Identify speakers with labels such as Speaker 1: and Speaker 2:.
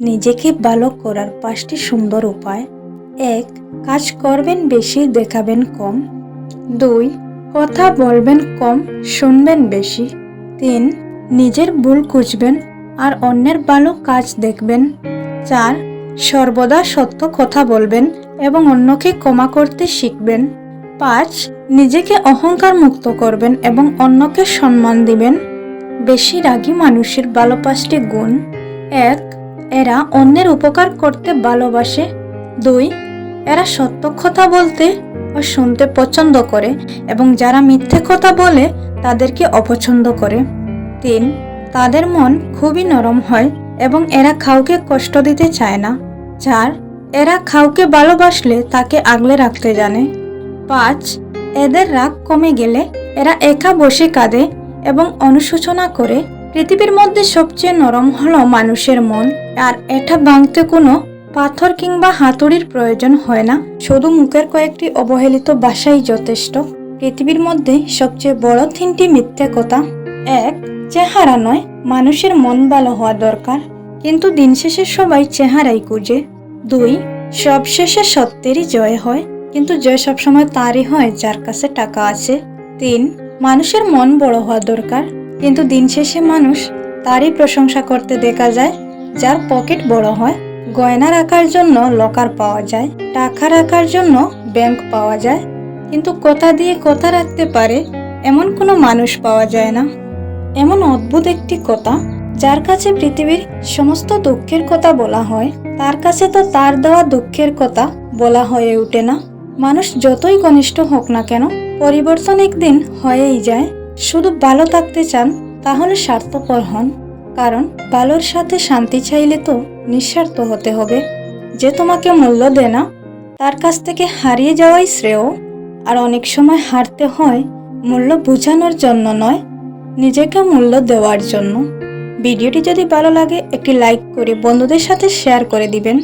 Speaker 1: নিজেকে ভালো করার 5টি সুন্দর উপায়। 1. কাজ করবেন বেশি, দেখাবেন কম। 2. কথা বলবেন কম, শুনবেন বেশি। 3. নিজের ভুল খুঁজবেন আর অন্যের ভালো কাজ দেখবেন। 4. সর্বদা সত্য কথা বলবেন এবং অন্যকে ক্ষমা করতে শিখবেন। 5. নিজেকে অহংকার মুক্ত করবেন এবং অন্যকে সম্মান দিবেন। বেশি রাগী মানুষের ভালো 5টি গুণ। 1. এরা অন্যের উপকার করতে ভালোবাসে। 2. এরা সত্য কথা বলতে ও শুনতে পছন্দ করে এবং যারা মিথ্যে কথা বলে তাদেরকে অপছন্দ করে। 3. তাদের মন খুবই নরম হয় এবং এরা কাউকে কষ্ট দিতে চায় না। 4. এরা কাউকে ভালোবাসলে তাকে আগলে রাখতে জানে। 5. এদের রাগ কমে গেলে এরা একা বসে কাঁদে এবং অনুশোচনা করে। পৃথিবীর মধ্যে সবচেয়ে নরম হলো মানুষের মন, আর এটা ভাঙতে কোনো পাথর কিংবা হাতুড়ির প্রয়োজন হয় না, শুধু মুখের কয়েকটি অবহেলিত ভাষাই যথেষ্ট। পৃথিবীর মধ্যে সবচেয়ে বড় 3টি মিথ্যে কথা। 1. চেহারা নয়, মানুষের মন ভালো হওয়া দরকার, কিন্তু দিন শেষে সবাই চেহারাই খুঁজে। 2. সব শেষে সত্যেরই জয় হয়, কিন্তু জয় সবসময় তারই হয় যার কাছে টাকা আছে। 3. মানুষের মন বড় হওয়া দরকার, কিন্তু দিন শেষে মানুষ তারই প্রশংসা করতে দেখা যায় যার পকেট বড় হয়। গয়না রাখার জন্য লকার পাওয়া যায়, টাকা রাখার জন্য ব্যাংক পাওয়া যায়, কিন্তু কথা দিয়ে কথা রাখতে পারে এমন কোনো মানুষ পাওয়া যায় না। এমন অদ্ভুত একটি কথা, যার কাছে পৃথিবীর সমস্ত দুঃখের কথা বলা হয়, তার কাছে তো তার দেওয়া দুঃখের কথা বলা হয়ে ওঠে না। মানুষ যতই ঘনিষ্ঠ হোক না কেন, পরিবর্তন একদিন হয়েই যায়। শুধু ভালো থাকতে চান তাহলে স্বার্থপর হন, কারণ ভালোর সাথে শান্তি চাইলে তো নিঃস্বার্থ হতে হবে। যে তোমাকে মূল্য দেয় না তার কাছ থেকে হারিয়ে যাওয়াই শ্রেয়। আর অনেক সময় হারতে হয় মূল্য বোঝানোর জন্য নয়, নিজেকে মূল্য দেওয়ার জন্য। ভিডিওটি যদি ভালো লাগে একটি লাইক করে বন্ধুদের সাথে শেয়ার করে দিবেন।